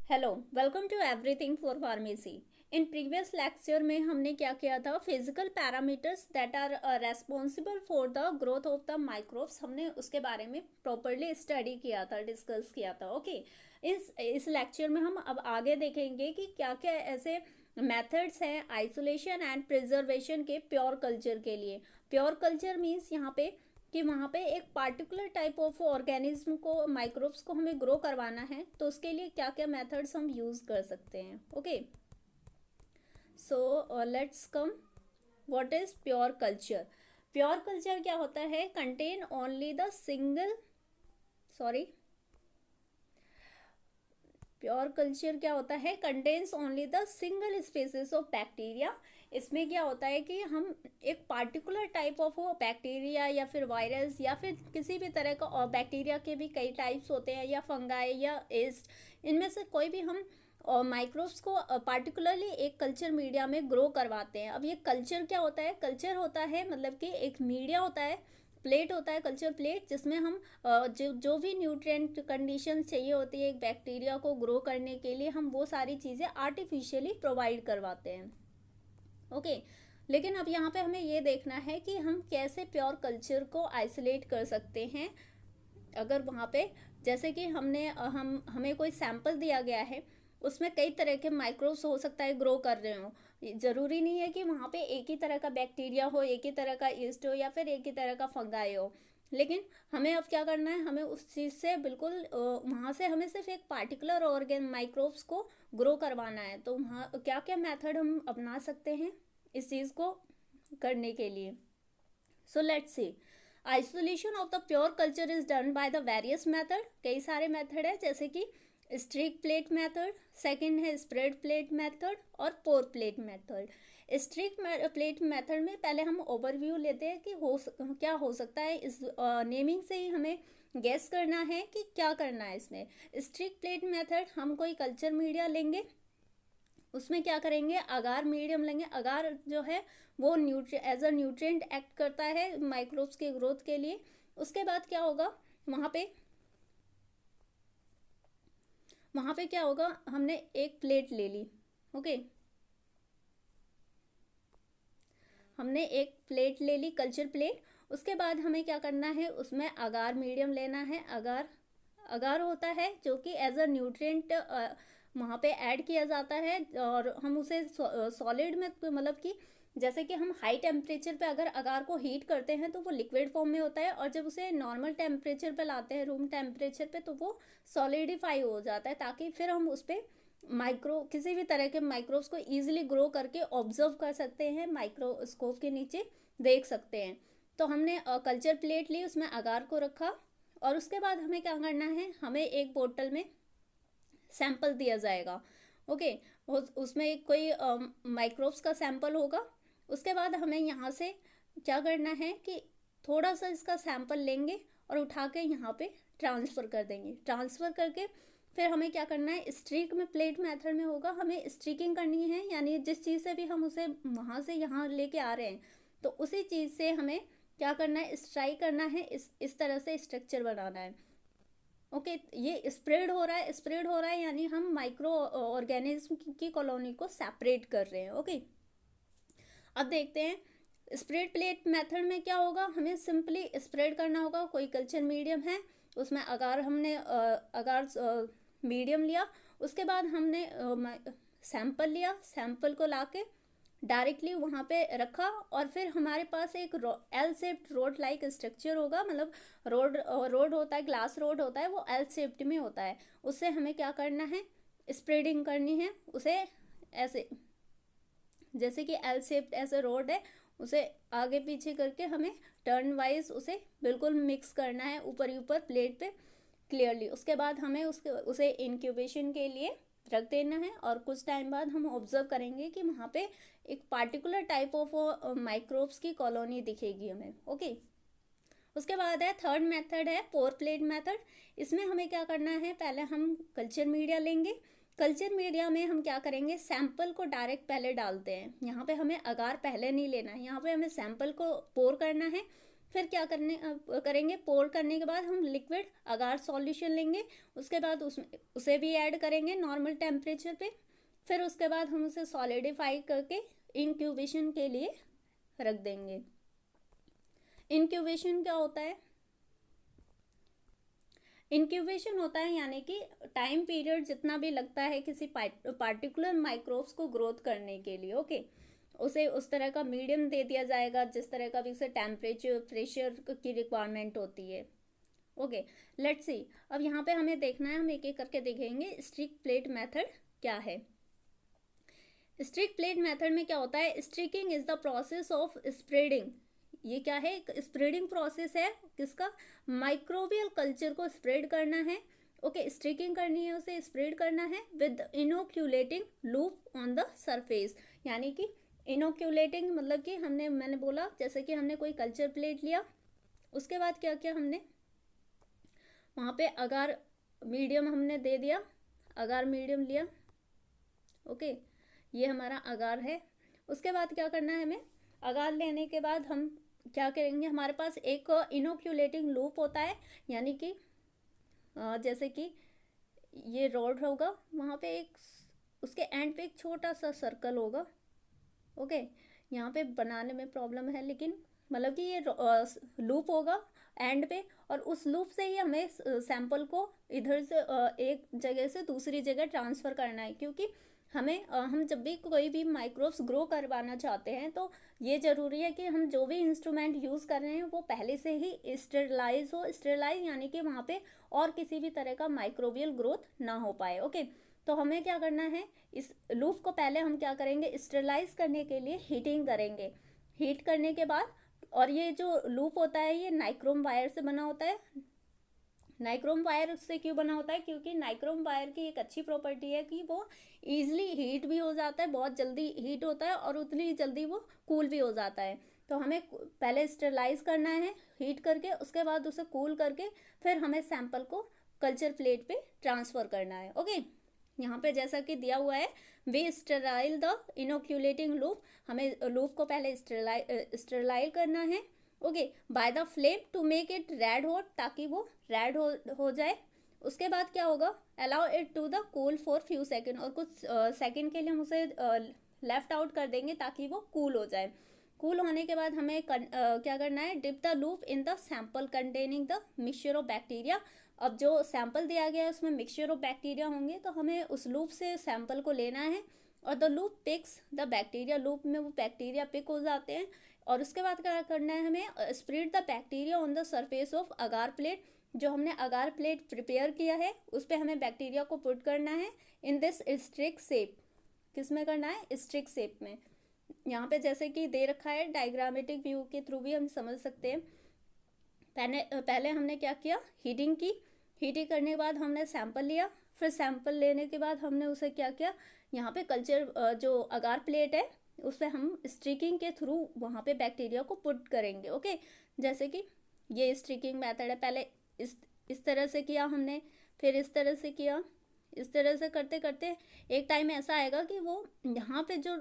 Hello, welcome to everything for pharmacy. In previous lecture में हमने क्या किया था, physical parameters that are responsible for the growth of the microbes, हमने उसके बारे में प्रॉपरली स्टडी किया था, डिस्कस किया था। ओके, इस लेक्चर में हम अब आगे देखेंगे कि क्या क्या ऐसे मेथड्स हैं आइसोलेशन एंड प्रिजर्वेशन के प्योर कल्चर के लिए। प्योर कल्चर मीन्स यहाँ पे कि वहाँ पे एक पार्टिकुलर टाइप ऑफ ऑर्गेनिज्म को, माइक्रोब्स को हमें ग्रो करवाना है, तो उसके लिए क्या क्या मेथड्स हम यूज़ कर सकते हैं। Okay, so let's come, what is pure culture. Pure culture क्या होता है? Contain only the single, sorry, pure culture क्या होता है? Contains only the single species of bacteria. इसमें क्या होता है कि हम एक पार्टिकुलर टाइप ऑफ बैक्टीरिया या फिर वायरस या फिर किसी भी तरह का, और बैक्टीरिया के भी कई टाइप्स होते हैं, या फंगाई या एस्ट, इनमें से कोई भी हम और माइक्रोब्स को पार्टिकुलरली एक कल्चर मीडिया में ग्रो करवाते हैं। अब ये कल्चर क्या होता है? कल्चर होता है मतलब कि एक मीडिया होता है, प्लेट होता है, कल्चर प्लेट, जिसमें हम जो भी न्यूट्रिएंट कंडीशन चाहिए होती है एक बैक्टीरिया को ग्रो करने के लिए, हम वो सारी चीज़ें आर्टिफिशियली प्रोवाइड करवाते हैं। ओके, लेकिन अब यहाँ पे हमें ये देखना है कि हम कैसे प्योर कल्चर को आइसोलेट कर सकते हैं। अगर वहाँ पे जैसे कि हम हमें कोई सैंपल दिया गया है, उसमें कई तरह के माइक्रोब्स हो सकता है ग्रो कर रहे हो। ज़रूरी नहीं है कि वहाँ पे एक ही तरह का बैक्टीरिया हो, एक ही तरह का ईस्ट हो, या फिर एक ही तरह का फंगाई हो। लेकिन हमें अब क्या करना है, हमें उस चीज़ से बिल्कुल वहाँ से हमें सिर्फ एक पार्टिकुलर ऑर्गेन माइक्रोब्स को ग्रो करवाना है। तो वहाँ क्या क्या मेथड हम अपना सकते हैं इस चीज़ को करने के लिए। So let's see, isolation of the pure culture is done by the various method. कई सारे मेथड है, जैसे कि स्ट्रिक प्लेट मेथड, सेकंड है स्प्रेड प्लेट मेथड, और pour plate method. Streak plate method में पहले हम ओवरव्यू लेते हैं कि क्या हो सकता है। इस नेमिंग से ही हमें गेस करना है कि क्या करना है इसमें। स्ट्रिक प्लेट मेथड, हम कोई कल्चर मीडिया लेंगे, उसमें क्या करेंगे, अगार मीडियम लेंगे। अगार जो है वो एज अ न्यूट्रिएंट एक्ट करता है माइक्रोब्स के ग्रोथ के लिए। उसके बाद क्या होगा, वहाँ पे वहाँ पे क्या होगा, हमने एक प्लेट ले ली। ओके, हमने एक प्लेट ले ली, कल्चर प्लेट। उसके बाद हमें क्या करना है, उसमें अगार मीडियम लेना है। अगार अगार होता है जो कि एज अ न्यूट्रिएंट वहाँ पे ऐड किया जाता है, और हम उसे सॉलिड में, तो मतलब कि जैसे कि हम हाई टेम्परेचर पे अगर अगार को हीट करते हैं तो वो लिक्विड फॉर्म में होता है, और जब उसे नॉर्मल टेम्परेचर पे लाते हैं, रूम टेम्परेचर पे, तो वो सॉलिडिफाई हो जाता है, ताकि फिर हम उस पर किसी भी तरह के माइक्रोब्स को ईजिली ग्रो करके ऑब्जर्व कर सकते हैं, माइक्रोस्कोप के नीचे देख सकते हैं। तो हमने कल्चर प्लेट ली, उसमें अगार को रखा, और उसके बाद हमें क्या करना है, हमें एक बोतल में सैंपल दिया जाएगा। ओके, उसमें कोई माइक्रोब्स का सैंपल होगा। उसके बाद हमें यहाँ से क्या करना है कि थोड़ा सा इसका सैंपल लेंगे और उठा के यहाँ पे ट्रांसफ़र कर देंगे। ट्रांसफ़र करके फिर हमें क्या करना है, स्ट्रीक में, प्लेट मेथड में होगा, हमें स्ट्रीकिंग करनी है, यानी जिस चीज़ से भी हम उसे वहाँ से यहाँ लेके आ रहे हैं, तो उसी चीज़ से हमें क्या करना है, स्ट्राइक करना है, इस तरह से स्ट्रक्चर बनाना है। ओके, ये स्प्रेड हो रहा है, स्प्रेड हो रहा है, यानी हम माइक्रो ऑर्गेनिज्म की कॉलोनी को सेपरेट कर रहे हैं। ओके, अब देखते हैं स्प्रेड प्लेट मेथड में क्या होगा। हमें सिंपली स्प्रेड करना होगा। कोई कल्चर मीडियम है, उसमें अगार हमने अगार मीडियम लिया। उसके बाद हमने सैंपल लिया, सैंपल को लाके डायरेक्टली वहाँ पे रखा, और फिर हमारे पास एक L shaped road like structure होगा, मतलब रोड होता है, ग्लास रोड होता है, वो एल शेप्ड में होता है। उससे हमें क्या करना है, स्प्रेडिंग करनी है उसे, ऐसे जैसे कि एल शेप्ड ऐसे रोड है, उसे आगे पीछे करके हमें टर्न वाइज उसे बिल्कुल मिक्स करना है, ऊपर ऊपर प्लेट पे क्लियरली। उसके बाद हमें उसे इंक्यूबेशन के लिए रख देना है, और कुछ टाइम बाद हम ऑब्जर्व करेंगे कि वहाँ पे एक पार्टिकुलर टाइप ऑफ माइक्रोब्स की कॉलोनी दिखेगी हमें। ओके, उसके बाद है थर्ड मेथड है पोर प्लेट मेथड। इसमें हमें क्या करना है, पहले हम कल्चर मीडिया लेंगे। कल्चर मीडिया में हम क्या करेंगे, सैंपल को डायरेक्ट पहले डालते हैं। यहाँ पे हमें अगार पहले नहीं लेना है, यहाँ पे हमें सैंपल को पोर करना है। फिर क्या करेंगे, पोर करने के बाद हम लिक्विड अगार सॉल्यूशन लेंगे, उसके बाद उसमें उसे भी ऐड करेंगे नॉर्मल टेम्परेचर पे। फिर उसके बाद हम उसे सॉलिडिफाई करके इंक्यूबेशन के लिए रख देंगे। इंक्यूबेशन क्या होता है? इंक्यूबेशन होता है यानी कि टाइम पीरियड जितना भी लगता है किसी पार्टिकुलर माइक्रोब्स को ग्रोथ करने के लिए। ओके, उसे उस तरह का मीडियम दे दिया जाएगा जिस तरह का भी उसे टेम्परेचर प्रेशर की रिक्वायरमेंट होती है। Okay, let's see. अब यहाँ पे हमें देखना है, हम एक एक करके देखेंगे स्ट्रिक प्लेट मेथड क्या है। स्ट्रिक प्लेट मेथड में क्या होता है? Striking is the process of spreading. ये क्या है? एक स्प्रेडिंग प्रोसेस है। किसका? माइक्रोबियल कल्चर को स्प्रेड करना है। ओके, स्ट्रिकिंग करनी है, उसे स्प्रेड करना है with inoculating loop on the surface. यानी कि इनोक्यूलेटिंग मतलब कि मैंने बोला जैसे कि हमने कोई कल्चर प्लेट लिया, उसके बाद क्या किया हमने, वहाँ पे अगार मीडियम हमने दे दिया, अगार मीडियम लिया। ओके, ये हमारा अगार है। उसके बाद क्या करना है हमें? अगार लेने के बाद हम क्या करेंगे, हमारे पास एक इनोक्यूलेटिंग लूप होता है, यानी कि जैसे कि ये रॉड होगा, वहाँ पे एक उसके एंड पे एक छोटा सा सर्कल होगा। ओके, यहाँ पे बनाने में प्रॉब्लम है, लेकिन मतलब कि ये लूप होगा एंड पे, और उस लूप से ही हमें सैंपल को इधर से एक जगह से दूसरी जगह ट्रांसफ़र करना है। क्योंकि हम जब भी कोई भी माइक्रोब्स ग्रो करवाना चाहते हैं तो ये ज़रूरी है कि हम जो भी इंस्ट्रूमेंट यूज़ कर रहे हैं वो पहले से ही स्टेरलाइज हो। स्टेरलाइज यानी कि वहाँ पे और किसी भी तरह का माइक्रोबियल ग्रोथ ना हो पाए। ओके, तो हमें क्या करना है, इस लूप को पहले हम क्या करेंगे, स्टेरलाइज करने के लिए हीटिंग करेंगे। हीट करने के बाद, और ये जो लूप होता है ये नाइक्रोम वायर से बना होता है। नाइक्रोम वायर उससे क्यों बना होता है? क्योंकि नाइक्रोम वायर की एक अच्छी प्रॉपर्टी है कि वो ईजिली हीट भी हो जाता है, बहुत जल्दी हीट होता है, और उतनी जल्दी वो कूल भी हो जाता है। तो हमें पहले स्टेरलाइज करना है हीट करके, उसके बाद उसे कूल करके फिर हमें सैंपल को कल्चर प्लेट पे ट्रांसफ़र करना है। ओके, यहाँ पे जैसा कि दिया हुआ है, we sterile the inoculating loop. हमें लूप को पहले स्टेरलाइल करना है। Okay, by the flame to make it red hot, ताकि वो रेड हो जाए। उसके बाद क्या होगा, allow it to the cool for few second, और कुछ सेकेंड के लिए हम उसे लेफ्ट आउट कर देंगे ताकि वो कूल हो जाए। कूल होने के बाद हमें क्या करना है, dip the loop in the sample containing the mixture of bacteria. अब जो सैंपल दिया गया है उसमें मिक्सचर ऑफ बैक्टीरिया होंगे, तो हमें उस लूप से सैंपल को लेना है, और the loop picks the bacteria, loop में वो बैक्टीरिया पिक हो जाते हैं। और उसके बाद क्या करना है हमें, spread the bacteria on the surface of agar plate. जो हमने अगार प्लेट प्रिपेयर किया है उस पर हमें बैक्टीरिया को पुट करना है इन दिस स्ट्रिक शेप। किस में करना है? स्ट्रिक शेप में। यहाँ पे जैसे कि दे रखा है, डायग्रामेटिक व्यू के थ्रू भी हम समझ सकते हैं। पहले हमने क्या किया, हीटिंग की। हीटिंग करने के बाद हमने सैंपल लिया, फिर सैंपल लेने के बाद हमने उसे क्या किया, यहाँ पे कल्चर जो अगार प्लेट है उस पर हम स्ट्रिकिंग के थ्रू वहाँ पे बैक्टीरिया को पुट करेंगे। ओके, जैसे कि ये स्ट्रिकिंग मेथड है। पहले इस तरह से किया हमने, फिर इस तरह से किया। इस तरह से करते करते एक टाइम ऐसा आएगा कि वो यहाँ पे जो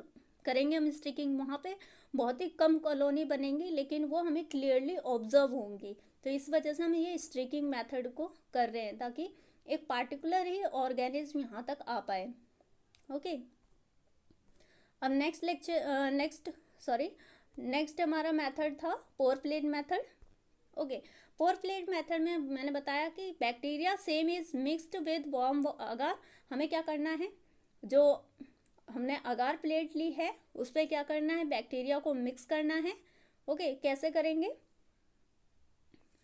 करेंगे हम स्टिकिंग, वहाँ पे बहुत ही कम कॉलोनी बनेंगी, लेकिन वो हमें क्लियरली ऑब्जर्व होंगी। तो इस वजह से हम ये स्टिकिंग मेथड को कर रहे हैं, ताकि एक पार्टिकुलर ही ऑर्गेनिज्म यहाँ तक आ पाए। ओके, अब नेक्स्ट हमारा मेथड था pour plate method. Okay, pour plate method में मैंने बताया कि bacteria same is mixed with warm agar. हमें क्या करना है, जो हमने अगार प्लेट ली है उस पर क्या करना है, बैक्टीरिया को मिक्स करना है। ओके, कैसे करेंगे,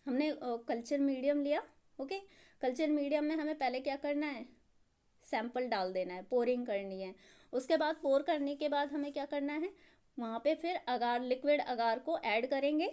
हमने कल्चर मीडियम लिया। ओके, कल्चर मीडियम में हमें पहले क्या करना है, सैंपल डाल देना है, पोरिंग करनी है। उसके बाद पोर करने के बाद हमें क्या करना है, वहाँ पे फिर अगार, लिक्विड अगार को ऐड करेंगे।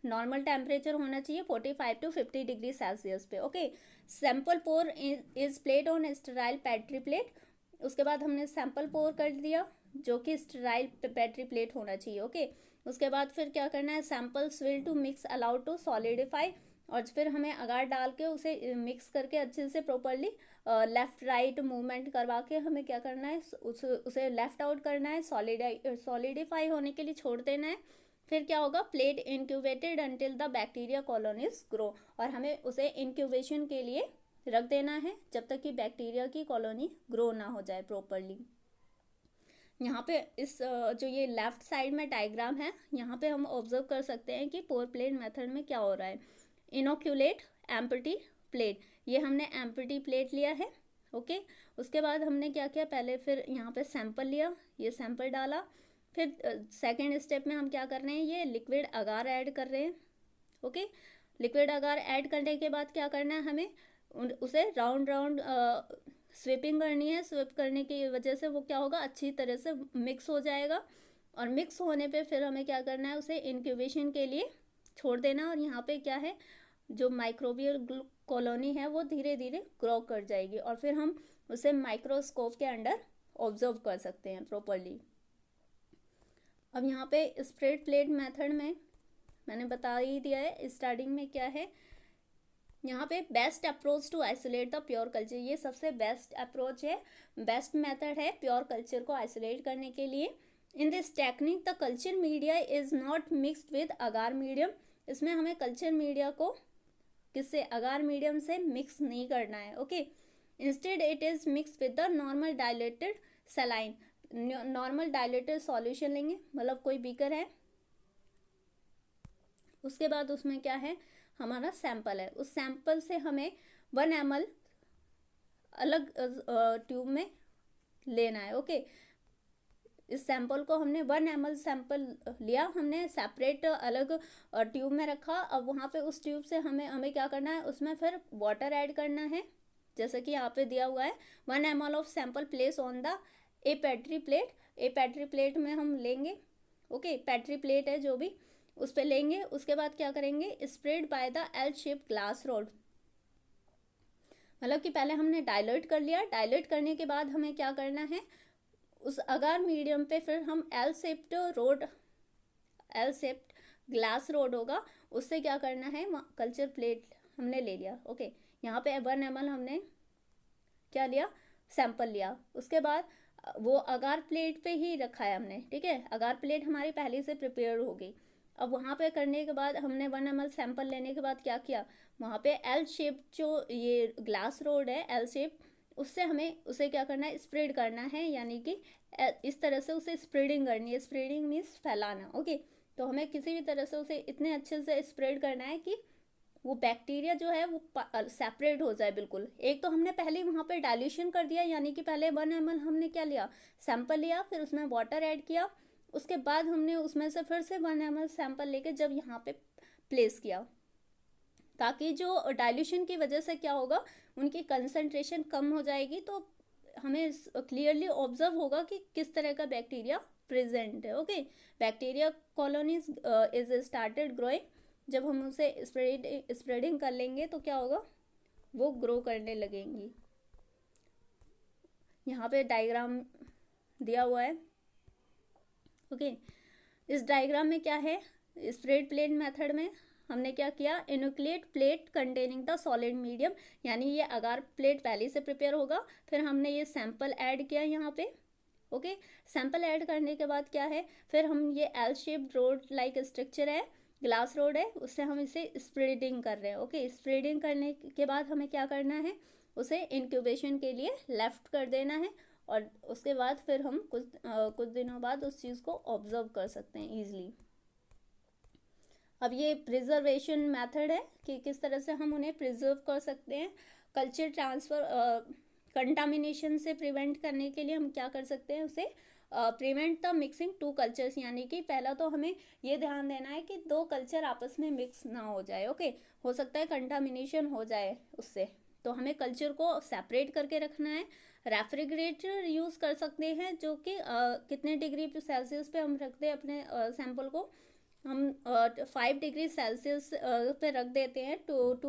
नॉर्मल टेम्परेचर होना चाहिए 45 to 50 डिग्री सेल्सियस पे। Okay, sample pour is plate on sterile petri plate. उसके बाद हमने सैंपल पोर कर दिया जो कि स्टेराइल पेट्री प्लेट होना चाहिए। ओके, उसके बाद फिर क्या करना है, samples will to mix allowed to solidify, और फिर हमें अगार डाल के उसे मिक्स करके अच्छे से प्रॉपरली लेफ़्ट राइट मूवमेंट करवा के हमें क्या करना है, उसे लेफ़्ट आउट करना है, सॉलिडिफाई होने के लिए छोड़ देना है। फिर क्या होगा, plate incubated until the bacteria colonies grow, और हमें उसे इंक्यूबेशन के लिए रख देना है जब तक कि बैक्टीरिया की कॉलोनी ग्रो ना हो जाए प्रॉपरली। यहाँ पे इस जो ये लेफ्ट साइड में डायग्राम है, यहाँ पे हम ऑब्जर्व कर सकते हैं कि पोर प्लेट मेथड में क्या हो रहा है। इनोक्यूलेट एम्प्टी प्लेट, ये हमने एम्प्टी प्लेट लिया है, ओके। उसके बाद हमने क्या किया, पहले फिर यहाँ पे सैंपल लिया, ये सैंपल डाला, फिर सेकेंड स्टेप में हम क्या कर रहे हैं, ये लिक्विड अगार ऐड कर रहे हैं, ओके। लिक्विड अगार ऐड करने के बाद क्या करना है, हमें उसे राउंड राउंड स्वीपिंग करनी है। स्वीप करने की वजह से वो क्या होगा, अच्छी तरह से मिक्स हो जाएगा, और मिक्स होने पे फिर हमें क्या करना है, उसे इंक्यूबेशन के लिए छोड़ देना। और यहाँ पे क्या है, जो माइक्रोबियल कॉलोनी है वो धीरे धीरे ग्रो कर जाएगी, और फिर हम उसे माइक्रोस्कोप के अंडर ऑब्जर्व कर सकते हैं प्रॉपरली। अब यहाँ पे स्प्रेड प्लेट मेथड में मैंने बता ही दिया है स्टार्टिंग में क्या है। यहाँ पे best approach to isolate the pure culture, ये सबसे बेस्ट अप्रोच है, बेस्ट मेथड है प्योर कल्चर को आइसोलेट करने के लिए। In this technique the culture media is not mixed with agar medium, इसमें हमें कल्चर मीडिया को किससे, अगार मीडियम से मिक्स नहीं करना है, okay. Instead it is mix with the normal dilated saline, normal dilated solution लेंगे, मतलब कोई बीकर है, उसके बाद उसमें क्या है, हमारा सैंपल है, उस सैंपल से हमें 1 ml अलग ट्यूब में लेना है, ओके। इस सैंपल को हमने 1 ml सैंपल लिया, हमने सेपरेट अलग ट्यूब में रखा। अब वहाँ पे उस ट्यूब से हमें क्या करना है, उसमें फिर वाटर ऐड करना है, जैसे कि यहाँ पे दिया हुआ है। 1 ml of sample place on the A petri plate, A petri plate में हम लेंगे, ओके। पेट्री प्लेट है जो भी, उस पर लेंगे। उसके बाद क्या करेंगे, spread by the L shape glass rod, मतलब कि पहले हमने डायलेट कर लिया, डायलेट करने के बाद हमें क्या करना है, उस अगार मीडियम पे फिर हम L shaped road, L shaped glass rod होगा, उससे क्या करना है, कल्चर प्लेट हमने ले लिया, ओके। यहाँ पे 1 ml हमने क्या लिया, सैंपल लिया। उसके बाद वो अगार प्लेट पे ही रखा है हमने, ठीक है, अगार प्लेट हमारी पहले से प्रिपेयर हो गई। अब वहाँ पे करने के बाद हमने 1 ml सैंपल लेने के बाद क्या किया, वहाँ पे एल शेप जो ये ग्लास रोड है एल शेप, उससे हमें उसे क्या करना है, स्प्रेड करना है, यानी कि इस तरह से उसे स्प्रेडिंग करनी है। स्प्रेडिंग मीन्स फैलाना, ओके। तो हमें किसी भी तरह से उसे इतने अच्छे से स्प्रेड करना है कि वो बैक्टीरिया जो है वो सेपरेट हो जाए बिल्कुल। एक तो हमने पहले वहाँ पे डाइल्यूशन कर दिया, यानी कि पहले 1 ml हमने क्या लिया, सैंपल लिया, फिर उसमें वाटर ऐड किया, उसके बाद हमने उसमें से फिर से 1 ml सैंपल लेके जब यहाँ पे प्लेस किया, ताकि जो डाइल्यूशन की वजह से क्या होगा, उनकी कंसंट्रेशन कम हो जाएगी, तो हमें क्लियरली ऑब्जर्व होगा कि किस तरह का बैक्टीरिया प्रेजेंट है, okay. Bacteria colonies is started growing, जब हम उसे स्प्रेडिंग कर लेंगे तो क्या होगा, वो ग्रो करने लगेंगी। यहाँ पे डायग्राम दिया हुआ है, ओके। इस डायग्राम में क्या है, स्प्रेड प्लेट मेथड में हमने क्या किया, inoculate plate containing the solid medium, यानी ये अगार प्लेट पहले से प्रिपेयर होगा, फिर हमने ये सैंपल ऐड किया यहाँ पे, ओके। सैंपल ऐड करने के बाद क्या है, फिर हम ये L shaped road like structure है, ग्लास रोड है, उससे हम इसे स्प्रेडिंग कर रहे हैं, ओके। स्प्रेडिंग करने के बाद हमें क्या करना है, उसे इंक्यूबेशन के लिए लेफ्ट कर देना है, और उसके बाद फिर हम कुछ दिनों बाद उस चीज़ को ऑब्जर्व कर सकते हैं ईजिली। अब ये प्रिजर्वेशन मेथड है कि किस तरह से हम उन्हें प्रिजर्व कर सकते हैं। कल्चर ट्रांसफ़र कंटामिनेशन से प्रिवेंट करने के लिए हम क्या कर सकते हैं, उसे प्रिवेंट द मिक्सिंग 2 कल्चर्स, यानी कि पहला तो हमें ये ध्यान देना है कि 2 कल्चर आपस में मिक्स ना हो जाए, ओके। हो सकता है कंटामिनेशन हो जाए उससे, तो हमें कल्चर को सेपरेट करके रखना है। रेफ्रिजरेटर यूज़ कर सकते हैं, जो कि कितने डिग्री सेल्सियस पे हम रखते हैं अपने सैंपल को, हम 5 डिग्री सेल्सियस पे रख देते हैं टू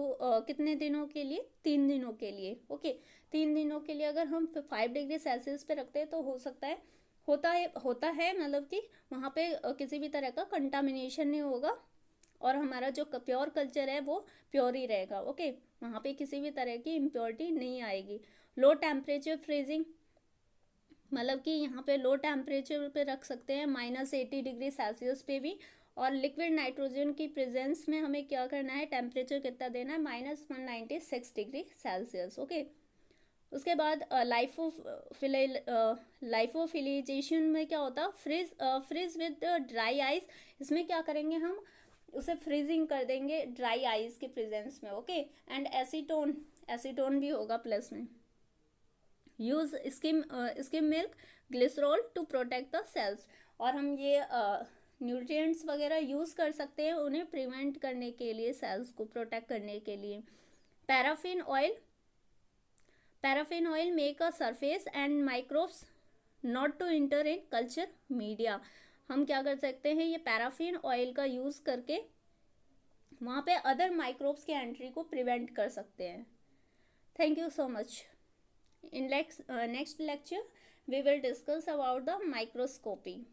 कितने दिनों के लिए, 3 दिनों के लिए, ओके। 3 दिनों के लिए अगर हम 5 डिग्री सेल्सियस पे रखते हैं तो हो सकता है, होता है मतलब कि वहाँ पे किसी भी तरह का कंटामिनेशन नहीं होगा, और हमारा जो प्योर कल्चर है वो प्योर ही रहेगा, ओके। वहाँ पे किसी भी तरह की इम्प्योरिटी नहीं आएगी। लो टेम्परेचर फ्रीजिंग, मतलब कि यहाँ पे लो टेम्परेचर पे रख सकते हैं, -80 डिग्री सेल्सियस पे भी, और लिक्विड नाइट्रोजन की प्रेजेंस में हमें क्या करना है, टेम्परेचर कितना देना है, -196 डिग्री सेल्सियस। ओके, उसके बाद लाइफोफिलिजेशन में क्या होता है, फ्रीज विद ड्राई आइस। इसमें क्या करेंगे, हम उसे फ्रीजिंग कर देंगे ड्राई आइस के प्रेजेंस में। ओके, एंड एसीटोन भी होगा प्लस में। Use skim milk glycerol to protect the cells. और हम ये न्यूट्रिएंट्स वगैरह यूज़ कर सकते हैं उन्हें प्रिवेंट करने के लिए, सेल्स को प्रोटेक्ट करने के लिए। Paraffin oil make a surface and microbes not to enter in culture media. हम क्या कर सकते हैं, ये पैराफिन ऑयल का यूज़ करके वहाँ पे अदर माइक्रोब्स के एंट्री को प्रिवेंट कर सकते हैं। Thank you so much. In next lecture we will discuss about the microscopy.